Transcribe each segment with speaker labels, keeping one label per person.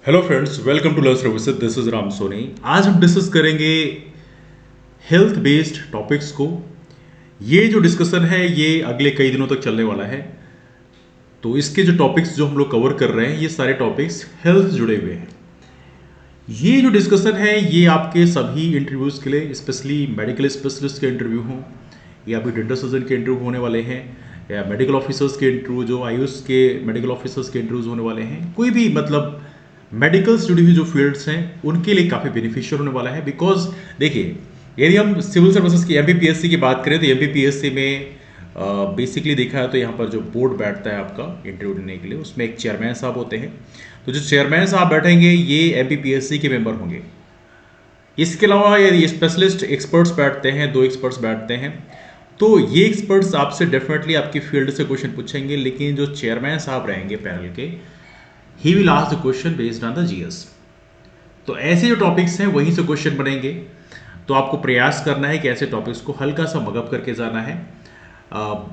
Speaker 1: Hello friends, welcome to learn services. This is Ram Soni. आज हम discuss करेंगे हेल्थ बेस्ड टॉपिक्स को। ये जो डिस्कशन है ये अगले कई दिनों तक चलने वाला है। तो इसके जो टॉपिक्स जो हम लोग कवर कर रहे हैं ये सारे टॉपिक्स हेल्थ से जुड़े हुए हैं। ये जो डिस्कशन है ये आपके सभी इंटरव्यूज़ के लिए, स्पेशली मेडिकल स्पेशलिस्ट के इंटरव्यू हों या फिर डेंटल सर्जन के इंटरव्यू होने वाले हैं या मेडिकल ऑफिसर्स के इंटरव्यू, जो आयुष के मेडिकल ऑफिसर्स के इंटरव्यूज होने वाले हैं, कोई भी मतलब मेडिकल से जुड़ी हुई जो फील्ड्स हैं उनके लिए काफ़ी बेनिफिशियल होने वाला है। बिकॉज देखिए, यदि हम सिविल सर्विसेज की एमपीपीएससी की बात करें तो एमपीपीएससी में बेसिकली देखा है तो यहाँ पर जो बोर्ड बैठता है आपका इंटरव्यू लेने के लिए, उसमें एक चेयरमैन साहब होते हैं। तो जो चेयरमैन साहब बैठेंगे ये एमपीपीएससी के मेंबर होंगे। इसके अलावा यदि स्पेशलिस्ट एक्सपर्ट्स बैठते हैं, 2 एक्सपर्ट्स बैठते हैं, तो ये एक्सपर्ट्स आपसे डेफिनेटली आपकी फील्ड से क्वेश्चन पूछेंगे। लेकिन जो चेयरमैन साहब रहेंगे पैनल के, he will ask the question based on the GS. तो ऐसे जो टॉपिक्स हैं वहीं से क्वेश्चन बनेंगे। तो आपको प्रयास करना है कि ऐसे टॉपिक्स को हल्का सा मगअप करके जाना है।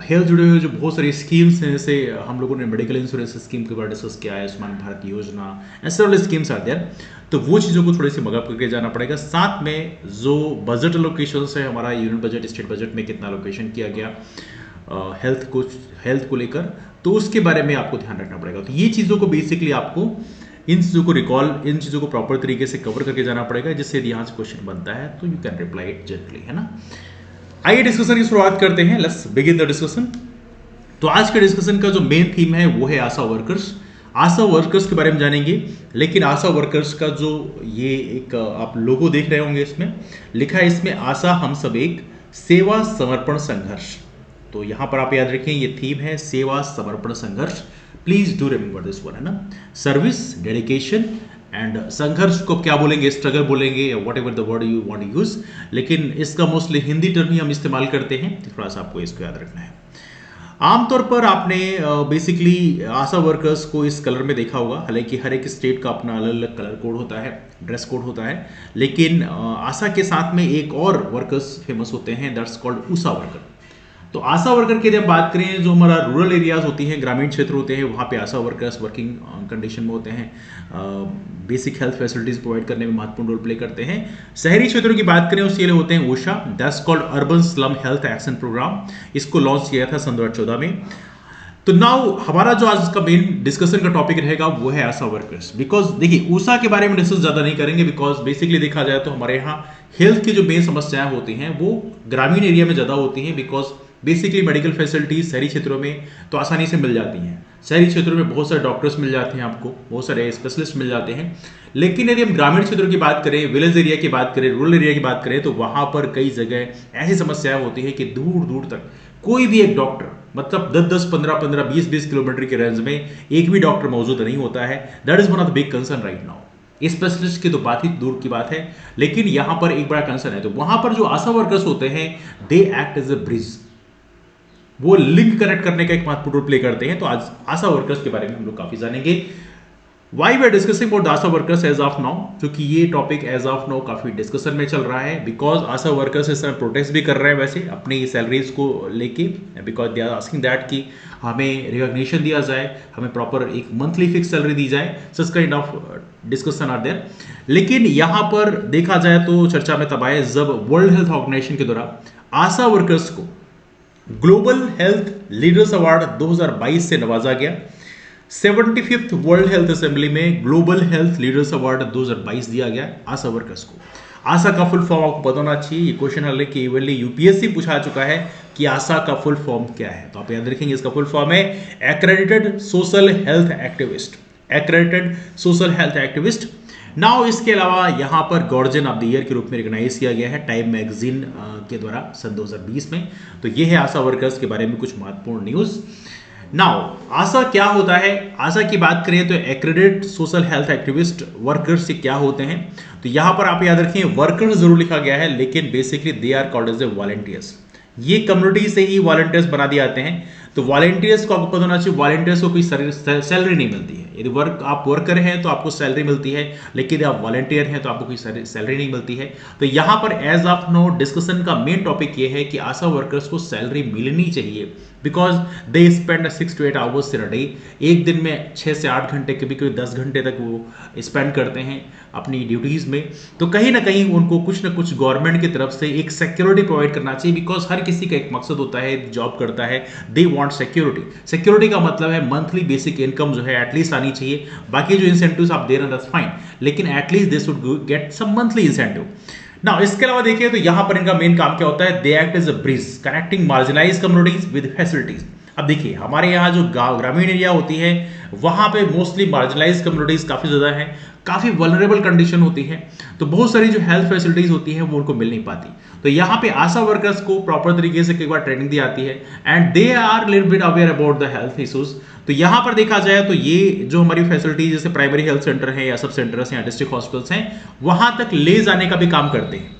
Speaker 1: हेल्थ जुड़े हुए जो बहुत सारी स्कीम्स हैं, जैसे हम लोगों ने मेडिकल इंश्योरेंस स्कीम के बारे में डिस्कस किया है, आयुष्मान भारत योजना, ऐसे वाले स्कीम्स आते हैं। तो वो चीज़ों को थोड़ी सी मगअप करके जाना पड़ेगा। साथ में जो बजट एलोकेशन है, हमारा यूनियन बजट, स्टेट बजट में कितना एलोकेशन किया गया हेल्थ को लेकर, तो उसके बारे में आपको ध्यान रखना पड़ेगा। तो ये चीज़ों को बेसिकली आपको इन चीज़ों को रिकॉल, इन चीज़ों को प्रॉपर तरीके से कवर करके जाना पड़ेगा, जिससे यदि यहाँ से क्वेश्चन बनता है तो you can reply it generally, है ना। आइए डिस्कशन की शुरुआत करते हैं। Let's begin the discussion. तो आज के डिस्कशन का जो मेन थीम है वो है आशा वर्कर्स। आशा वर्कर्स के बारे में जानेंगे। लेकिन आशा वर्कर्स का जो ये एक आप लोगो देख रहे होंगे, इसमें लिखा है, इसमें आशा हम सब एक, सेवा समर्पण संघर्ष। तो यहां पर आप याद रखें ये थीम है सेवा समर्पण संघर्ष। Please do remember this one, है ना। सर्विस, डेडिकेशन एंड संघर्ष को क्या बोलेंगे, स्ट्रगल बोलेंगे, या whatever the word you want to use. लेकिन इसका मोस्टली हिंदी टर्म ही हम इस्तेमाल करते हैं, तो थोड़ा सा आपको इसको याद रखना है। आमतौर पर आपने बेसिकली आशा वर्कर्स को इस कलर में देखा होगा। हालांकि हर एक स्टेट का अपना अलग अलग कलर कोड होता है, ड्रेस कोड होता है। लेकिन आशा के साथ में एक और वर्कर्स फेमस होते हैं, दैट्स कॉल्ड ऊषा वर्कर। तो आशा वर्कर की यदि हम बात करें, जो हमारा रूरल एरियाज होती हैं, ग्रामीण क्षेत्र होते हैं, वहाँ पे आशा वर्कर्स वर्किंग कंडीशन में होते हैं, बेसिक हेल्थ फैसिलिटीज प्रोवाइड करने में महत्वपूर्ण रोल प्ले करते हैं। शहरी क्षेत्रों की बात करें उसके लिए होते हैं ऊषा, that's called urban slum health action programme. इसको लॉन्च किया था सन 2014 में। तो नाउ हमारा जो आज का मेन डिस्कशन का टॉपिक रहेगा वो है आशा वर्कर्स। बिकॉज देखिए, ऊषा के बारे में डिस्कस ज्यादा नहीं करेंगे, बिकॉज बेसिकली देखा जाए तो हमारे यहाँ हेल्थ की जो मेन समस्याएं होती हैं वो ग्रामीण एरिया में ज्यादा होती हैं। बिकॉज बेसिकली मेडिकल फैसिलिटीज शहरी क्षेत्रों में तो आसानी से मिल जाती हैं। शहरी क्षेत्रों में बहुत सारे डॉक्टर्स मिल जाते हैं, आपको बहुत सारे स्पेशलिस्ट मिल जाते हैं। लेकिन यदि हम ग्रामीण क्षेत्रों की बात करें, विलेज एरिया की बात करें, रूरल एरिया की बात करें, तो वहां पर कई जगह ऐसी समस्याएं होती है कि दूर दूर तक कोई भी एक डॉक्टर, मतलब 10-10, 15-15, 20-20 किलोमीटर के रेंज में एक भी डॉक्टर मौजूद नहीं होता है। That is one of the big concern right now. Specialist की तो बात ही दूर की बात है, लेकिन यहां पर एक बड़ा कंसर्न है। तो वहां पर जो आशा वर्कर्स होते हैं, they act as a bridge, वो लिंक कनेक्ट करने का एक महत्वपूर्ण रोल प्ले करते हैं। तो आज आशा वर्कर्स के बारे में हम लोग काफी जानेंगे। Why we are discussing about ASHA workers as of now, क्योंकि ये टॉपिक एज ऑफ नाउ काफी डिस्कशन में चल रहा है। बिकॉज आशा वर्कर्स इस समय प्रोटेस्ट भी कर रहे हैं वैसे अपनी सैलरीज को लेके, because they are asking that कि हमें रिकॉग्निशन दिया जाए, हमें प्रॉपर एक मंथली फिक्स सैलरी दी जाए। Such kind of discussion are there. लेकिन यहां पर देखा जाए तो चर्चा में तब आए जब वर्ल्ड हेल्थ ऑर्गेनाइजेशन के द्वारा आशा वर्कर्स को ग्लोबल हेल्थ लीडर्स अवार्ड 2022 से नवाजा गया। 75th वर्ल्ड हेल्थ असेंबली में ग्लोबल हेल्थ लीडर्स अवार्ड 2022 दिया गया आशा वर्कर्स को। आशा का फुल फॉर्म आपको पता होना चाहिए। ये क्वेश्चन हालांकि इवनली यूपीएससी पूछा चुका है कि आशा का फुल फॉर्म क्या है, तो आप याद रखेंगे इसका फुल फॉर्म है accredited social health activist. Accredited social health activist. Now इसके अलावा यहाँ पर गार्जियन ऑफ द ईयर के रूप में रिकॉग्नाइज किया गया है टाइम मैगजीन के द्वारा सन 2020 में। तो ये है आशा वर्कर्स के बारे में कुछ महत्वपूर्ण न्यूज। नाउ आशा क्या होता है, आशा की बात करें तो accredited social health activist workers से क्या होते हैं। तो यहां पर आप याद रखें वर्कर्स जरूर लिखा गया है, लेकिन basically they are called as a volunteers. ये कम्युनिटी से ही वॉलंटियर्स बना दिए जाते हैं। तो वॉलंटियर्स को आपको पता होना चाहिए, वॉलंटियर्स को कोई सैलरी नहीं मिलती है। यदि आप वर्कर हैं तो आपको सैलरी मिलती है, लेकिन आप वॉलंटियर हैं तो आपको कोई सैलरी नहीं मिलती है। तो यहां पर एज ऑफ नो डिस्कशन का मेन टॉपिक ये है कि आशा वर्कर्स को सैलरी मिलनी चाहिए, because they spend 6 to 8 hours in a day. एक दिन में 6 से 8 घंटे, कभी कभी 10 घंटे तक वो स्पेंड करते हैं अपनी ड्यूटीज में। तो कहीं ना कहीं उनको कुछ ना कुछ गवर्नमेंट की तरफ से एक सिक्योरिटी प्रोवाइड करना चाहिए, बिकॉज हर किसी का एक मकसद होता है, जॉब करता है, दे वांट सिक्योरिटी। सिक्योरिटी का मतलब है मंथली बेसिक इनकम जो है एटलीस्ट आनी चाहिए। बाकी जो इंसेंटिव्स आप दे रहे हैं दैट्स फाइन, लेकिन at least they should get some monthly incentive. ना इसके अलावा देखिए तो यहां पर इनका मेन काम क्या होता है, they act as a bridge connecting marginalise communities with facilities. अब देखिए हमारे यहाँ जो ग्रामीण एरिया होती है वहां पे मोस्टली मार्जिनलाइज कम्युनिटीज काफी ज्यादा है, काफी वल्नरेबल कंडीशन होती है, तो बहुत सारी जो हेल्थ फैसिलिटीज होती है वो उनको मिल नहीं पाती। तो यहाँ पे आशा वर्कर्स को प्रॉपर तरीके से कई बार ट्रेनिंग दी जाती है and they are little bit aware about the health issues. तो यहाँ पर देखा जाए तो ये जो हमारी फैसिलिटी जैसे प्राइमरी हेल्थ सेंटर है या सब सेंटर्स हैं या डिस्ट्रिक्ट हॉस्पिटल्स हैं, वहां तक ले जाने का भी काम करते हैं।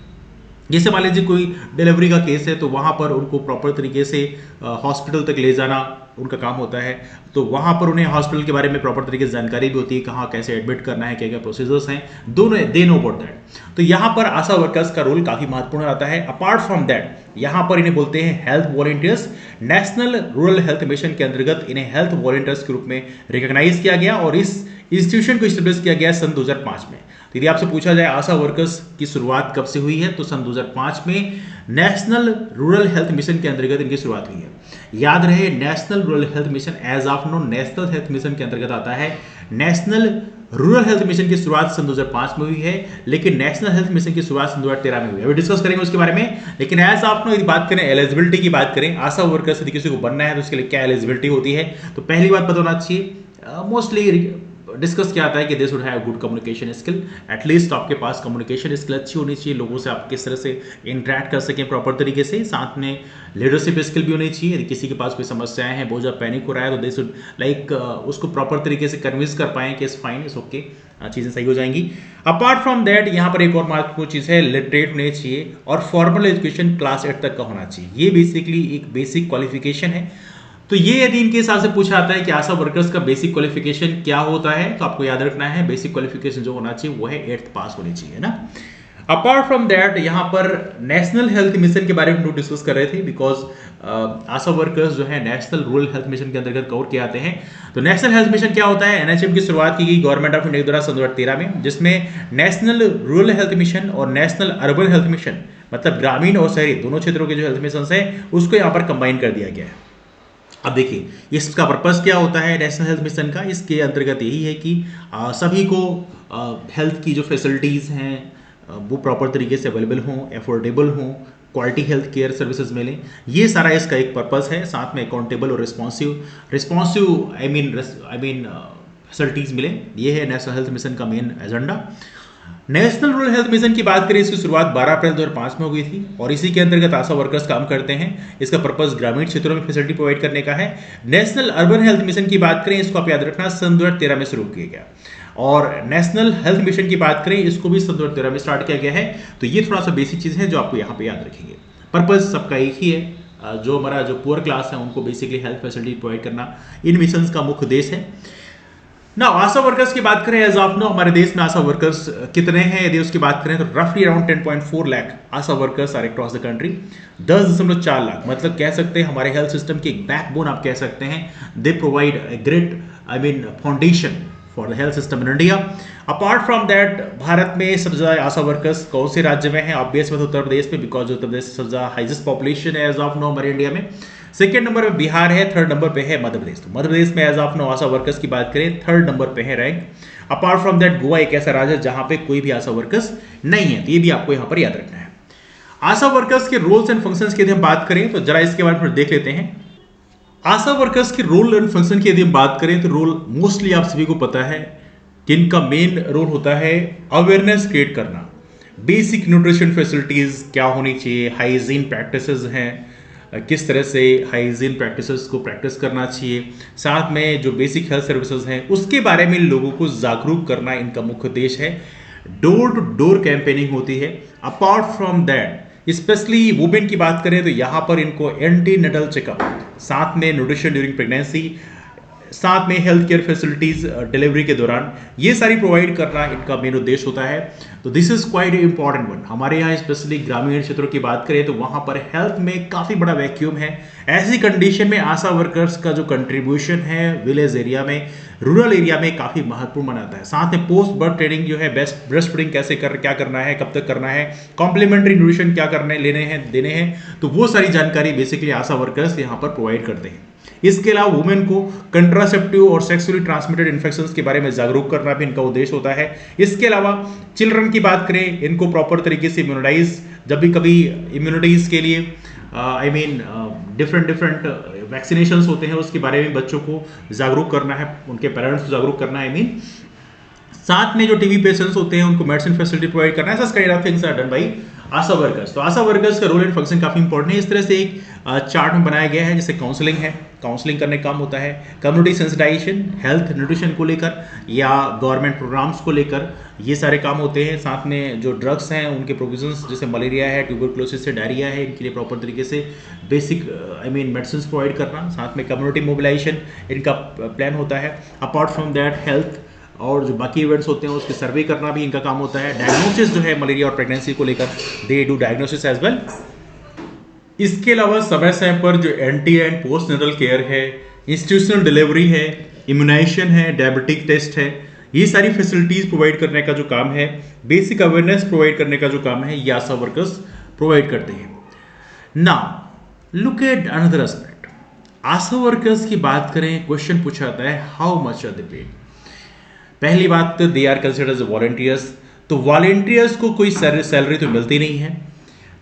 Speaker 1: जैसे मान लीजिए कोई डिलीवरी का केस है तो वहां पर उनको प्रॉपर तरीके से हॉस्पिटल तक ले जाना उनका काम होता है। तो वहां पर उन्हें हॉस्पिटल के बारे में प्रॉपर तरीके से जानकारी भी होती है, कहाँ कैसे एडमिट करना है, क्या क्या प्रोसीजर्स हैं, दोनों दे नो अबाउट दैट। तो यहाँ पर आशा वर्कर्स का रोल काफी महत्वपूर्ण आता है। अपार्ट फ्रॉम दैट यहाँ पर इन्हें बोलते हैं health volunteers. National rural health mission के अंतर्गत इन्हें हेल्थ वॉलंटियर्स के रूप में रिकॉग्नाइज किया गया और इस इंस्टीट्यूशन को स्टेब्लिश किया गया सन 2005 में। तो यदि आपसे पूछा जाए आशा वर्कर्स की शुरुआत कब से हुई है, तो सन 2005 में नेशनल रूरल हेल्थ मिशन के अंतर्गत इनकी शुरुआत हुई है। याद रहे national rural health mission as of now national health mission के अंतर्गत आता है। नेशनल रूरल हेल्थ मिशन की शुरुआत सन 2005 में हुई है, लेकिन नेशनल हेल्थ मिशन की शुरुआत सन 2013 में हुई है। अभी डिस्कस करेंगे उसके बारे में, लेकिन एज ऑफ नो यदि बात करें एलिजिबिलिटी की बात करें, आशा वर्कर्स यदि किसी को बनना है तो उसके लिए क्या एलिजिबिलिटी होती है, तो पहली बात पता होना चाहिए, मोस्टली डिस्कस क्या आता है कि they should have good communication skill. At least आपके पास कम्युनिकेशन स्किल अच्छी होनी चाहिए, लोगों से आप किस तरह से इंटरेक्ट कर सकें प्रॉपर तरीके से। साथ में लीडरशिप स्किल भी होनी चाहिए, यदि किसी के पास कोई समस्याएं हैं, बहुत ज़्यादा पैनिक हो रहा है, तो दे शुड लाइक उसको प्रॉपर तरीके से कन्विंस कर पाएं कि इट्स फाइन, इट्स ओके, चीज़ें सही हो जाएंगी। अपार्ट फ्रॉम दैट यहाँ पर एक और महत्वपूर्ण चीज़ है, लिटरेट होने चाहिए और फॉर्मल एजुकेशन क्लास 8 तक का होना चाहिए। ये बेसिकली एक बेसिक क्वालिफिकेशन है। तो ये यदि इनके हिसाब से पूछा जाता है कि आशा वर्कर्स का बेसिक क्वालिफिकेशन क्या होता है, तो आपको याद रखना है बेसिक क्वालिफिकेशन जो होना चाहिए वो है 8th पास होनी चाहिए ना। अपार्ट फ्रॉम दैट यहाँ पर नेशनल हेल्थ मिशन के बारे में हम डिस्कस कर रहे थे, बिकॉज आशा वर्कर्स जो है नेशनल रूरल हेल्थ मिशन के अंतर्गत कवर किए जाते हैं। तो नेशनल हेल्थ मिशन क्या होता है, एनएचएम की शुरुआत की गई गवर्नमेंट ऑफ इंडिया द्वारा सन 2013 में, जिसमें नेशनल रूरल हेल्थ मिशन और नेशनल अर्बन हेल्थ मिशन, मतलब ग्रामीण और शहरी दोनों क्षेत्रों के जो हेल्थ मिशन है उसको यहाँ पर कंबाइन कर दिया गया है। अब देखिए इसका पर्पस क्या होता है नेशनल हेल्थ मिशन का, इसके अंतर्गत यही है कि सभी को हेल्थ की जो फैसिलिटीज़ हैं वो प्रॉपर तरीके से अवेलेबल हों, अफोर्डेबल हों, क्वालिटी हेल्थ केयर सर्विसेज मिलें, ये सारा इसका एक पर्पस है। साथ में अकाउंटेबल और रिस्पॉन्सिव आई मीन फैसिलिटीज़ मिलें, ये है नेशनल हेल्थ मिशन का main agenda. National rural health mission की बात करें, इसकी शुरुआत 12 अप्रैल 2005 में हो गई थी और इसी के अंतर्गत आशा वर्कर्स काम करते हैं। इसका पर्पस ग्रामीण क्षेत्रों में फैसिलिटी प्रोवाइड करने का है। नेशनल अर्बन हेल्थ मिशन की बात करें, इसको आप याद रखना सन 2013 में शुरू किया गया, और नेशनल हेल्थ मिशन की बात करें इसको भी सन 2013 में स्टार्ट किया गया है। तो ये थोड़ा सा बेसिक चीज़ है जो आपको यहाँ पे याद रखेंगे। पर्पस सबका एक ही है, जो हमारा जो पुअर क्लास है उनको बेसिकली हेल्थ फैसिलिटी प्रोवाइड करना इन मिशन का मुख्य उद्देश्य है ना। आशा वर्कर्स की बात करें, एज ऑफ नो हमारे देश में आशा वर्कर्स कितने हैं, यदि उसकी बात करें तो रफली around 10.4 lakh ASHA workers are across the country. 10.4 lakh मतलब कह सकते हैं हमारे हेल्थ सिस्टम की एक बैकबोन आप कह सकते हैं। They provide a great foundation for the health system in India. Apart from that Bharat में सबसे ज़्यादा आशा वर्कर्स कौन से राज्य में है, ऑब्वियस में उत्तर प्रदेश में, बिकॉज उत्तर प्रदेश सबसे ज़्यादा हाइएस्ट पॉपुलेशन है एज ऑफ नो हमारे इंडिया में। सेकेंड नंबर पे बिहार है, थर्ड नंबर पे है मध्य प्रदेश। तो मध्य प्रदेश में as of now ASHA workers की बात करें थर्ड नंबर पे है rank. Apart from that Goa एक ऐसा राज्य है जहां पे कोई भी आशा वर्कर्स नहीं है, तो ये भी आपको यहां पर याद रखना है। आशा वर्कर्स के रोल्स एंड फंक्शंस की यदि हम बात करें तो जरा इसके बारे में देख लेते हैं। आशा वर्कर्स के रोल एंड फंक्शन की यदि हम बात करें तो रोल मोस्टली आप सभी को पता है कि इनका मेन रोल होता है अवेयरनेस क्रिएट करना, बेसिक न्यूट्रिशन फैसिलिटीज क्या होनी चाहिए, हाइजीन प्रैक्टिसेस हैं, किस तरह से हाइजीन प्रैक्टिसेस को प्रैक्टिस करना चाहिए, साथ में जो बेसिक हेल्थ सर्विसेज हैं उसके बारे में लोगों को जागरूक करना इनका मुख्य उद्देश्य है। डोर टू डोर कैंपेनिंग होती है। Apart from that specially women की बात करें तो यहाँ पर इनको एंटी नेटल चेकअप, साथ में न्यूट्रिशन ड्यूरिंग प्रेगनेंसी, साथ में हेल्थ केयर फैसिलिटीज डिलीवरी के दौरान, ये सारी प्रोवाइड करना इनका मेन उद्देश्य होता है। तो this is quite important one. हमारे यहाँ स्पेशली ग्रामीण क्षेत्रों की बात करें तो वहां पर हेल्थ में काफी बड़ा वैक्यूम है। ऐसी कंडीशन में आशा वर्कर्स का जो कंट्रीब्यूशन है विलेज एरिया में, रूरल एरिया में काफी महत्वपूर्ण बनाता है। साथ में पोस्ट बर्थ ट्रेनिंग जो है, बेस्ट ब्रेस्ट फीडिंग कैसे क्या करना है, कब तक करना है, कॉम्प्लीमेंट्री न्यूट्रिशन क्या करने लेने हैं देने हैं, तो वो सारी जानकारी बेसिकली आशा वर्कर्स यहाँ पर प्रोवाइड करते हैं। इसके अलावा वुमेन को कंट्रासेप्टिव और सेक्सुअली ट्रांसमिटेड इन्फेक्शंस के बारे में जागरूक करना भी इनका उद्देश्य होता है। इसके अलावा चिल्ड्रन की बात करें, इनको प्रॉपर तरीके से इम्यूनाइज, जब भी कभी इम्यूनिटीज के लिए डिफरेंट वैक्सीनेशंस होते हैं उसके बारे में बच्चों को जागरूक करना है, उनके पेरेंट्स को जागरूक करना है। साथ में जो टीबी पेशेंट्स होते हैं उनको मेडिसिन फैसिलिटी प्रोवाइड करना है। Such kind of things are done by ASHA workers. तो आशा वर्कर्स का रोल एंड फंक्शन काफी इंपॉर्टेंट है। इस तरह से एक चार्ट में बनाया गया है, जैसे काउंसलिंग है, काउंसलिंग करने का काम होता है, कम्युनिटी सेंसिटाइजेशन, हेल्थ न्यूट्रिशन को लेकर या गवर्नमेंट प्रोग्राम्स को लेकर, ये सारे काम होते हैं। साथ में जो ड्रग्स हैं उनके प्रोविजंस, जैसे मलेरिया है, ट्यूबरक्लोसिस है, डायरिया है, इनके लिए प्रॉपर तरीके से बेसिक मेडिसिन प्रोवाइड करना। साथ में कम्युनिटी मोबिलाइजेशन इनका प्लान होता है। अपार्ट फ्रॉम दैट हेल्थ और जो बाकी इवेंट्स होते हैं उसके सर्वे करना भी इनका काम होता है। डायग्नोसिस जो है मलेरिया और प्रेगनेंसी को लेकर, they do diagnosis as well. इसके अलावा समय समय पर जो ante and post natal care है, इंस्टीट्यूशनल डिलीवरी है, इम्यूनाइजेशन है, डायबिटिक टेस्ट है, ये सारी फैसिलिटीज प्रोवाइड करने का जो काम है, बेसिक अवेयरनेस प्रोवाइड करने का जो काम है, ये आशा वर्कर्स प्रोवाइड करते हैं। Now look at another aspect. ASHA workers की बात करें, क्वेश्चन पूछा जाता है how much are they paid. पहली बात तो they are considered as volunteers. तो वॉलंटियर्स को कोई सैलरी तो मिलती नहीं है,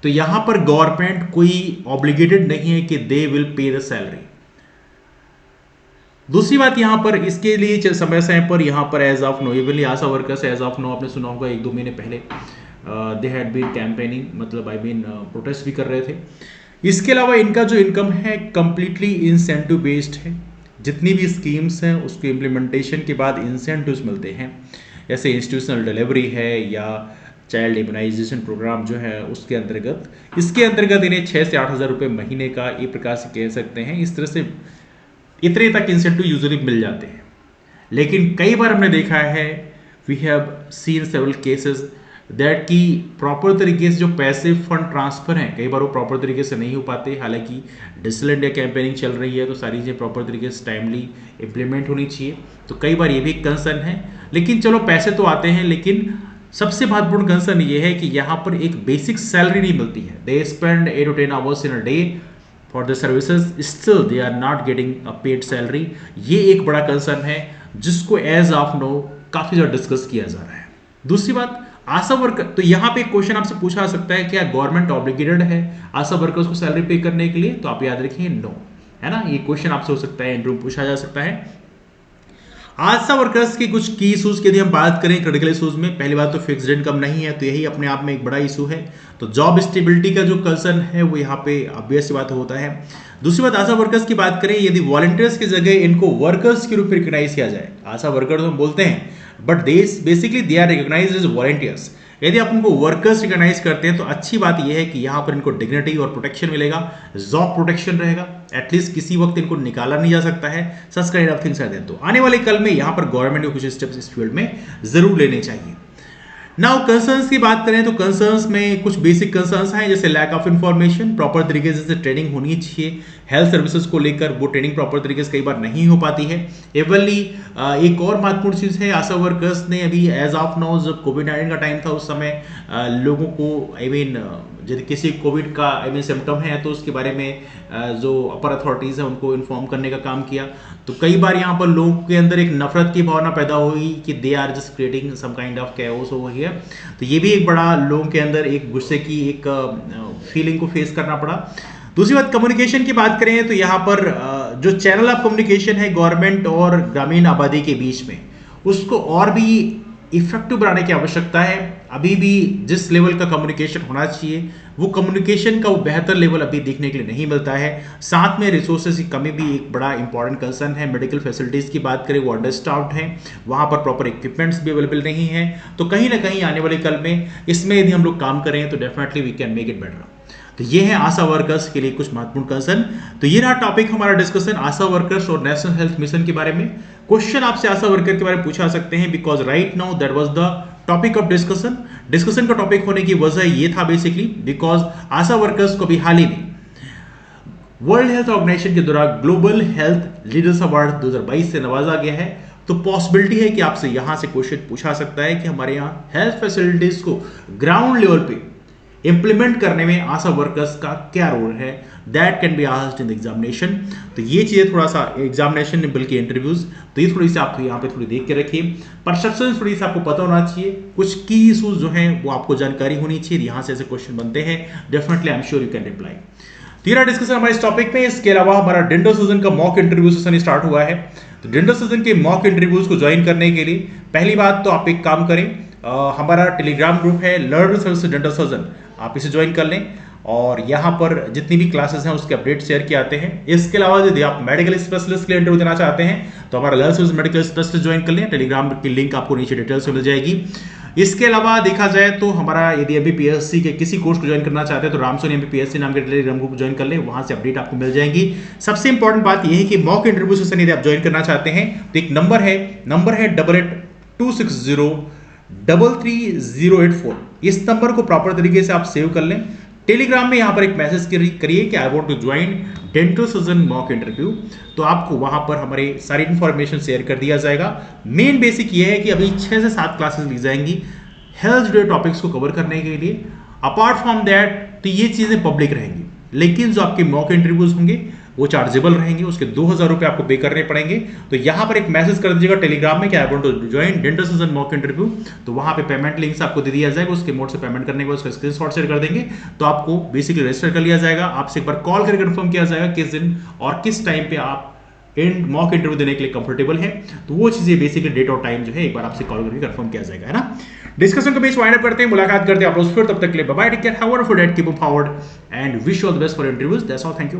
Speaker 1: तो यहां पर गवर्नमेंट कोई ऑब्लिगेटेड नहीं है कि they will pay the salary. दूसरी बात यहां पर इसके लिए समय समय पर यहां पर as of now, evenly ASHA workers as of now, आपने सुना होगा 1-2 महीने पहले दे हैड बीन कैंपेनिंग, मतलब प्रोटेस्ट भी कर रहे थे। इसके अलावा इनका जो इनकम है कंप्लीटली इंसेंटिव बेस्ड है। जितनी भी स्कीम्स हैं उसके इम्प्लीमेंटेशन के बाद इंसेंटिव्स मिलते हैं, जैसे इंस्टीट्यूशनल डिलीवरी है या चाइल्ड इम्यूनाइजेशन प्रोग्राम जो है उसके अंतर्गत, इसके अंतर्गत इन्हें 6 से 8 हज़ार रुपये महीने का एक प्रकार से कह सकते हैं। इस तरह से इतने तक इंसेंटिव यूजुअली मिल जाते हैं। लेकिन कई बार हमने देखा है, we have seen several cases that कि प्रॉपर तरीके से जो पैसे फंड ट्रांसफर हैं कई बार वो प्रॉपर तरीके से नहीं हो पाते। हालांकि डिजिटल इंडिया कैंपेनिंग चल रही है तो सारी चीज़ें प्रॉपर तरीके से टाइमली इम्प्लीमेंट होनी चाहिए, तो कई बार ये भी एक कंसर्न है। लेकिन चलो पैसे तो आते हैं, लेकिन सबसे महत्वपूर्ण कंसर्न ये है कि यहाँ पर एक बेसिक सैलरी नहीं मिलती है। They spend 8 to 10 hours in a day for the services, still they are not getting a paid salary. ये एक बड़ा कंसर्न है जिसको एज ऑफ नो काफ़ी ज़्यादा डिस्कस किया जा रहा है। दूसरी बात, आशा वर्कर, तो यहाँ पे एक क्वेश्चन आपसे पूछा जा सकता है क्या गवर्नमेंट ऑब्लिगेटेड है आशा वर्कर्स को सैलरी पे करने के लिए? तो आप याद रखिए नो, है ना। ये क्वेश्चन आपसे हो सकता है, इंटरव्यू में पूछा जा सकता है। आशा वर्कर्स के कुछ की इशूज की यदि हम बात करें, क्रिटिकल इशूज में, पहली बात तो फिक्स्ड इनकम नहीं है, तो यही अपने आप में एक बड़ा इशू है। तो जॉब स्टेबिलिटी का जो कंसर्न है वो यहाँ पे ऑब्वियस बात होता है। दूसरी बात, आशा वर्कर्स की बात करें, यदि वॉलंटियर्स की जगह इनको वर्कर्स के रूप में रिकॉग्नाइज किया जाए, आशा वर्कर्स हम बोलते हैं but basically they are recognised as volunteers. यदि आप उनको वर्कर्स रिकॉग्नाइज करते हैं तो अच्छी बात यह है कि यहाँ पर इनको डिग्निटी और प्रोटेक्शन मिलेगा, जॉब प्रोटेक्शन रहेगा, एटलीस्ट किसी वक्त इनको निकाला नहीं जा सकता है। Such kind of things are there. तो आने वाले कल में यहाँ पर गवर्नमेंट को कुछ स्टेप्स इस फील्ड में जरूर लेने चाहिए। नाउ कंसर्न्स की बात करें तो कंसर्न्स में कुछ बेसिक कंसर्न्स हैं, जैसे लैक ऑफ इन्फॉर्मेशन, प्रॉपर तरीके से ट्रेनिंग होनी चाहिए हेल्थ सर्विसेज को लेकर, वो ट्रेनिंग प्रॉपर तरीके से कई बार नहीं हो पाती है। एवनली एक और महत्वपूर्ण चीज़ है, आशा वर्कर्स ने अभी एज ऑफ नाउ जब कोविड-19 का टाइम था उस समय लोगों को यदि किसी कोविड का सिम्टम है तो उसके बारे में जो अपर अथॉरिटीज़ हैं उनको इन्फॉर्म करने का काम किया। तो कई बार यहाँ पर लोगों के अंदर एक नफरत की भावना पैदा हुई कि they are just creating some kind of chaos over here. तो ये भी एक बड़ा लोगों के अंदर एक गुस्से की एक फीलिंग को फेस करना पड़ा। दूसरी बात, कम्युनिकेशन की बात करें तो यहाँ पर जो चैनल ऑफ कम्युनिकेशन है गवर्नमेंट और ग्रामीण आबादी के बीच में, उसको और भी इफेक्टिव बनाने की आवश्यकता है। अभी भी जिस लेवल का कम्युनिकेशन होना चाहिए वो कम्युनिकेशन का वो बेहतर लेवल अभी देखने के लिए नहीं मिलता है। साथ में रिसोर्सेज की कमी भी एक बड़ा इंपॉर्टेंट कंसर्न है। मेडिकल फैसिलिटीज़ की बात करें वो अंडर स्टाफ्ड हैं, वहाँ पर प्रॉपर इक्विपमेंट्स भी अवेलेबल नहीं है। तो कहीं ना कहीं आने वाले कल में इसमें यदि हम लोग काम करें तो definitely we can make it better. तो ये है आशा वर्कर्स के लिए कुछ महत्वपूर्ण कंसर्न। तो ये रहा टॉपिक हमारा डिस्कशन आशा वर्कर्स और नेशनल हेल्थ मिशन के बारे में। क्वेश्चन आपसे आशा वर्कर के बारे में पूछा सकते हैं, because right now that was the topic of discussion. Discussion का टॉपिक होने की वजह ये था बेसिकली बिकॉज आशा वर्कर्स को भी हाल ही में वर्ल्ड हेल्थ ऑर्गेनाइजेशन के द्वारा ग्लोबल हेल्थ लीडर्स अवार्ड 2022 से नवाजा गया है। तो पॉसिबिलिटी है कि आपसे यहां से क्वेश्चन पूछा सकता है कि हमारे यहाँ हेल्थ फैसिलिटीज को ग्राउंड लेवल पे इंप्लीमेंट करने में आशा वर्कर्स का क्या रोल है, that can be asked in the examination. तो ये चीजें थोड़ा सा एग्जामिनेशन बल्कि इंटरव्यूज, तो ये थोड़ी सी आप यहाँ पे थोड़ी देख के रखिए। परसेप्शन थोड़ी सी आपको पता होना चाहिए, कुछ की इशूज जो हैं वो आपको जानकारी होनी चाहिए, यहाँ से ऐसे क्वेश्चन बनते हैं, definitely I am sure you can reply. तीसरा डिस्कशन हमारे इस टॉपिक में। इसके अलावा हमारा डेंटल सर्जन का मॉक इंटरव्यू सेशन स्टार्ट हुआ है। तो डेंटल सर्जन के मॉक इंटरव्यूज को ज्वाइन करने के लिए पहली बात तो आप एक काम करें, हमारा टेलीग्राम ग्रुप है लर्न सर्विस डेंटल सर्जन, आप इसे ज्वाइन कर लें और यहाँ पर जितनी भी क्लासेस हैं उसके अपडेट शेयर किए आते हैं। इसके अलावा यदि आप मेडिकल स्पेशलिस्ट के लिए इंटरव्यू देना चाहते हैं तो हमारा learn service medical specialist join कर लें, टेलीग्राम की लिंक आपको नीचे डिटेल्स में मिल जाएगी। इसके अलावा देखा जाए तो हमारा यदि एमबीपीएससी के किसी कोर्स को ज्वाइन करना चाहते हैं तो रामसोनी एमबीपीएससी नाम के टेलीग्राम ग्रुप ज्वाइन कर लें, वहां से अपडेट आपको मिल जाएंगी। सबसे इंपॉर्टेंट बात यह है कि मॉक इंटरव्यू सेशन यदि आप ज्वाइन करना चाहते हैं तो एक नंबर है 8826033084। इस नंबर को प्रॉपर तरीके से आप सेव कर लें। टेलीग्राम में यहां पर एक मैसेज करिए कि I want to join dental surgeon mock interview, तो आपको वहां पर हमारे सारी इंफॉर्मेशन शेयर कर दिया जाएगा। मेन बेसिक ये है कि अभी 6 से 7 क्लासेस ली जाएंगी हेल्थ रिलेटेड टॉपिक्स को कवर करने के लिए। अपार्ट फ्रॉम दैट तो ये चीजें पब्लिक रहेंगी, लेकिन जो आपके मॉक इंटरव्यूज होंगे वो चार्जेबल रहेंगे, उसके 2000 रुपए आपको पे करने पड़ेंगे। तो यहां पर एक मैसेज कर दीजिएगा टेलीग्राम में कि I want to join dental surgeon mock interview, तो वहां पे पेमेंट लिंक्स आपको दे दिया जाएगा। उसके मोड से पेमेंट करने के बाद उसका स्क्रीनशॉट शेयर कर देंगे तो आपको बेसिकली रजिस्टर कर लिया जाएगा। आपसे एक बार कॉल करके कंफर्म किया जाएगा किस दिन और किस टाइम पे आप मॉक इंटरव्यू देने के लिए कंफर्टेबल है। तो वो चीजें बेसिकली डेट और टाइम जो है एक बार आपसे कॉल करके कंफर्म किया जाएगा, है ना। डिस्कशन को बेस वाइंड अप करते हैं, मुलाकात करते हैं आप लोग फिर, तब तक के लिए bye bye, take care, have a wonderful day, keep up forward and wish all the best for interviews. That's all, thank you.